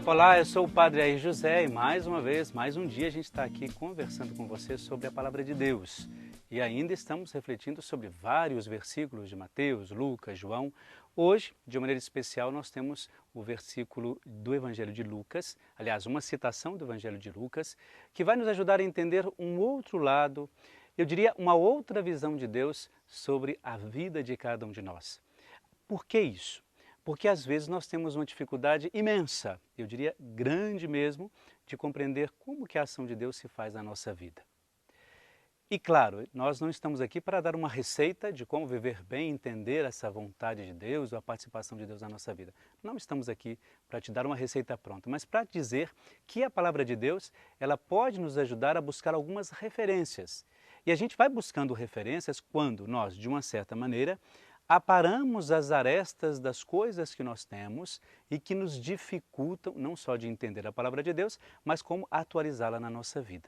Olá, eu sou o Padre Air José e mais uma vez, mais um dia a gente está aqui conversando com você sobre a Palavra de Deus. E ainda estamos refletindo sobre vários versículos de Mateus, Lucas, João. Hoje, de maneira especial, nós temos o versículo do Evangelho de Lucas, aliás, uma citação do Evangelho de Lucas, que vai nos ajudar a entender um outro lado, eu diria uma outra visão de Deus sobre a vida de cada um de nós. Por que isso? Porque às vezes nós temos uma dificuldade imensa, eu diria grande mesmo, de compreender como que a ação de Deus se faz na nossa vida. E claro, nós não estamos aqui para dar uma receita de como viver bem, entender essa vontade de Deus ou a participação de Deus na nossa vida. Não estamos aqui para te dar uma receita pronta, mas para dizer que a palavra de Deus, ela pode nos ajudar a buscar algumas referências. E a gente vai buscando referências quando nós, de uma certa maneira, aparamos as arestas das coisas que nós temos e que nos dificultam não só de entender a palavra de Deus, mas como atualizá-la na nossa vida.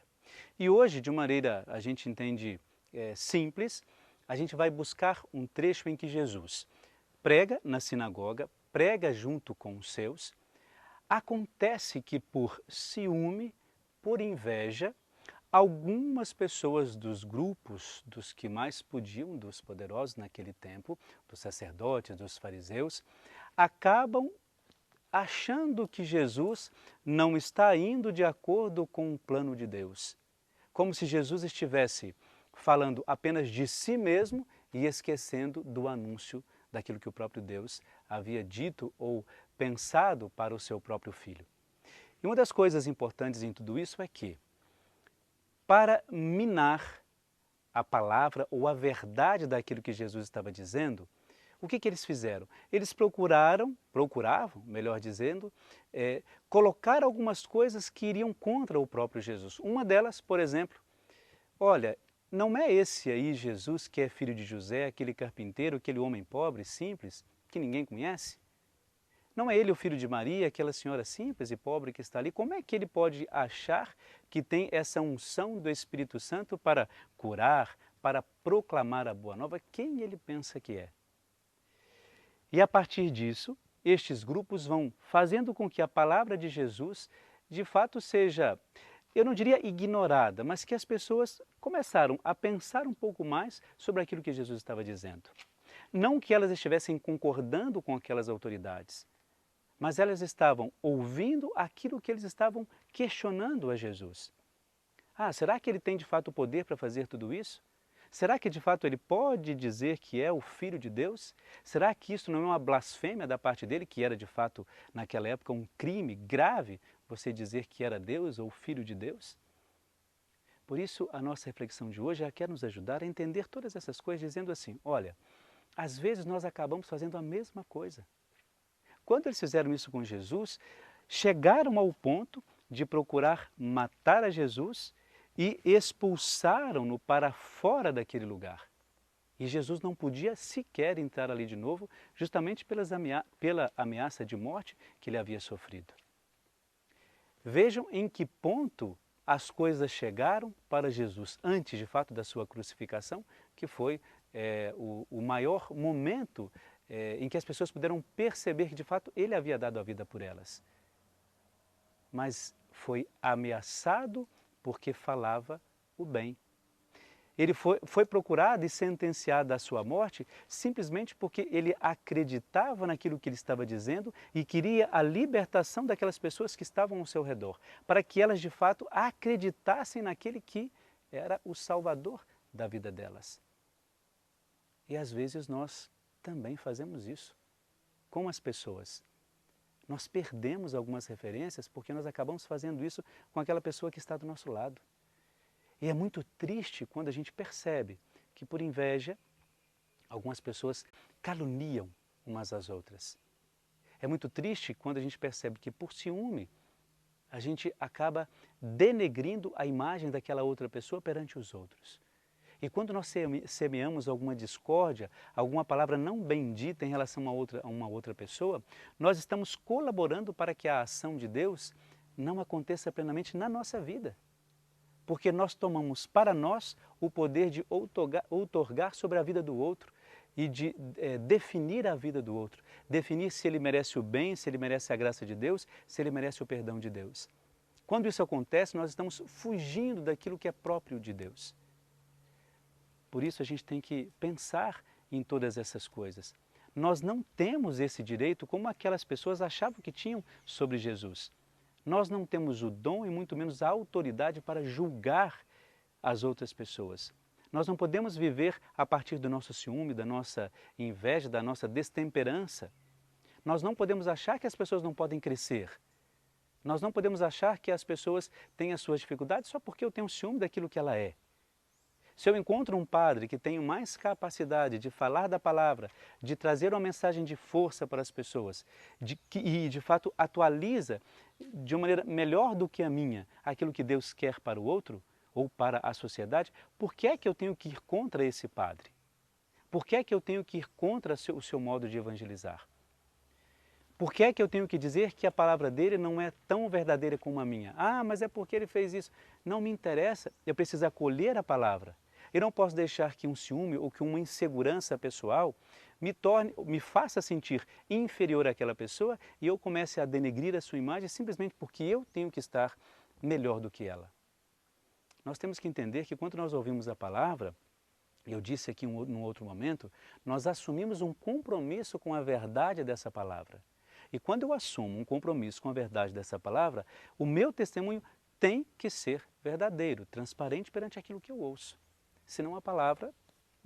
E hoje, de maneira, a gente entende simples, a gente vai buscar um trecho em que Jesus prega na sinagoga, prega junto com os seus. Acontece que por ciúme, por inveja, algumas pessoas dos grupos, dos que mais podiam, dos poderosos naquele tempo, dos sacerdotes, dos fariseus, acabam achando que Jesus não está indo de acordo com o plano de Deus. Como se Jesus estivesse falando apenas de si mesmo e esquecendo do anúncio daquilo que o próprio Deus havia dito ou pensado para o seu próprio Filho. E uma das coisas importantes em tudo isso é que, para minar a palavra ou a verdade daquilo que Jesus estava dizendo, o que eles fizeram? Eles procuravam, melhor dizendo, colocar algumas coisas que iriam contra o próprio Jesus. Uma delas, por exemplo, olha, não é esse aí Jesus que é filho de José, aquele carpinteiro, aquele homem pobre, simples, que ninguém conhece? Não é ele o filho de Maria, aquela senhora simples e pobre que está ali? Como é que ele pode achar que tem essa unção do Espírito Santo para curar, para proclamar a boa nova? Quem ele pensa que é? E a partir disso, estes grupos vão fazendo com que a palavra de Jesus, de fato, seja, eu não diria ignorada, mas que as pessoas começaram a pensar um pouco mais sobre aquilo que Jesus estava dizendo. Não que elas estivessem concordando com aquelas autoridades, mas elas estavam ouvindo aquilo que eles estavam questionando a Jesus. Ah, será que ele tem de fato o poder para fazer tudo isso? Será que de fato ele pode dizer que é o Filho de Deus? Será que isso não é uma blasfêmia da parte dele, que era de fato naquela época um crime grave, você dizer que era Deus ou Filho de Deus? Por isso a nossa reflexão de hoje quer nos ajudar a entender todas essas coisas, dizendo assim, olha, às vezes nós acabamos fazendo a mesma coisa. Quando eles fizeram isso com Jesus, chegaram ao ponto de procurar matar a Jesus e expulsaram-no para fora daquele lugar. E Jesus não podia sequer entrar ali de novo, justamente pela ameaça de morte que ele havia sofrido. Vejam em que ponto as coisas chegaram para Jesus, antes de fato da sua crucificação, que foi o maior momento em que as pessoas puderam perceber que de fato ele havia dado a vida por elas. Mas foi ameaçado porque falava o bem. Ele foi procurado e sentenciado à sua morte simplesmente porque ele acreditava naquilo que ele estava dizendo e queria a libertação daquelas pessoas que estavam ao seu redor, para que elas de fato acreditassem naquele que era o Salvador da vida delas. E às vezes nós também fazemos isso com as pessoas. Nós perdemos algumas referências porque nós acabamos fazendo isso com aquela pessoa que está do nosso lado. E é muito triste quando a gente percebe que por inveja algumas pessoas caluniam umas às outras. É muito triste quando a gente percebe que por ciúme a gente acaba denegrindo a imagem daquela outra pessoa perante os outros. E quando nós semeamos alguma discórdia, alguma palavra não bendita em relação a uma outra pessoa, nós estamos colaborando para que a ação de Deus não aconteça plenamente na nossa vida. Porque nós tomamos para nós o poder de outorgar sobre a vida do outro e de definir a vida do outro, definir se ele merece o bem, se ele merece a graça de Deus, se ele merece o perdão de Deus. Quando isso acontece, nós estamos fugindo daquilo que é próprio de Deus. Por isso a gente tem que pensar em todas essas coisas. Nós não temos esse direito como aquelas pessoas achavam que tinham sobre Jesus. Nós não temos o dom e muito menos a autoridade para julgar as outras pessoas. Nós não podemos viver a partir do nosso ciúme, da nossa inveja, da nossa destemperança. Nós não podemos achar que as pessoas não podem crescer. Nós não podemos achar que as pessoas têm as suas dificuldades só porque eu tenho ciúme daquilo que ela é. Se eu encontro um padre que tem mais capacidade de falar da palavra, de trazer uma mensagem de força para as pessoas, e de fato atualiza de uma maneira melhor do que a minha aquilo que Deus quer para o outro ou para a sociedade, por que é que eu tenho que ir contra esse padre? Por que é que eu tenho que ir contra o seu modo de evangelizar? Por que é que eu tenho que dizer que a palavra dele não é tão verdadeira como a minha? Ah, mas é porque ele fez isso. Não me interessa, eu preciso acolher a palavra. Eu não posso deixar que um ciúme ou que uma insegurança pessoal me faça sentir inferior àquela pessoa e eu comece a denegrir a sua imagem simplesmente porque eu tenho que estar melhor do que ela. Nós temos que entender que quando nós ouvimos a palavra, eu disse aqui num outro momento, nós assumimos um compromisso com a verdade dessa palavra. E quando eu assumo um compromisso com a verdade dessa palavra, o meu testemunho tem que ser verdadeiro, transparente perante aquilo que eu ouço. Senão a palavra,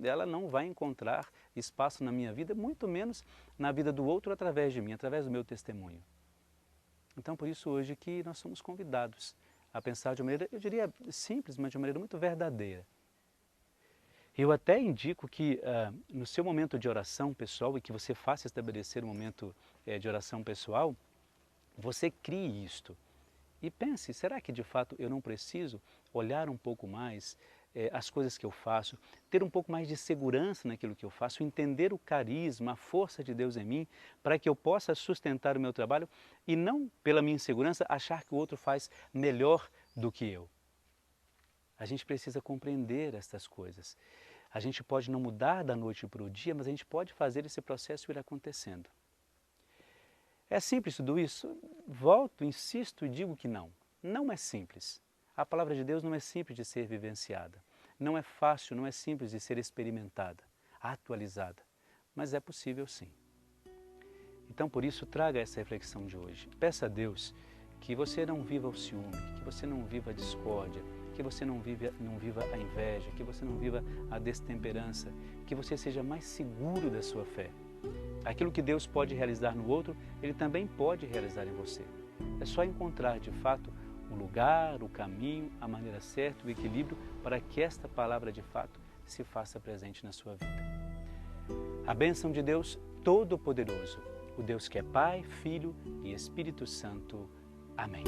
ela não vai encontrar espaço na minha vida, muito menos na vida do outro através de mim, através do meu testemunho. Então por isso hoje que nós somos convidados a pensar de uma maneira, eu diria simples, mas de uma maneira muito verdadeira. Eu até indico que no seu momento de oração pessoal, e que você faça estabelecer um momento de oração pessoal, você crie isto. E pense, será que de fato eu não preciso olhar um pouco mais as coisas que eu faço, ter um pouco mais de segurança naquilo que eu faço, entender o carisma, a força de Deus em mim, para que eu possa sustentar o meu trabalho e não, pela minha insegurança, achar que o outro faz melhor do que eu. A gente precisa compreender estas coisas. A gente pode não mudar da noite para o dia, mas a gente pode fazer esse processo ir acontecendo. É simples tudo isso? Volto, insisto e digo que não. Não é simples. A palavra de Deus não é simples de ser vivenciada. Não é fácil, não é simples de ser experimentada, atualizada. Mas é possível sim. Então por isso traga essa reflexão de hoje. Peça a Deus que você não viva o ciúme, que você não viva a discórdia, que você não viva a inveja, que você não viva a destemperança, que você seja mais seguro da sua fé. Aquilo que Deus pode realizar no outro, Ele também pode realizar em você. É só encontrar de fato o lugar, o caminho, a maneira certa, o equilíbrio para que esta palavra de fato se faça presente na sua vida. A bênção de Deus Todo-Poderoso, o Deus que é Pai, Filho e Espírito Santo. Amém.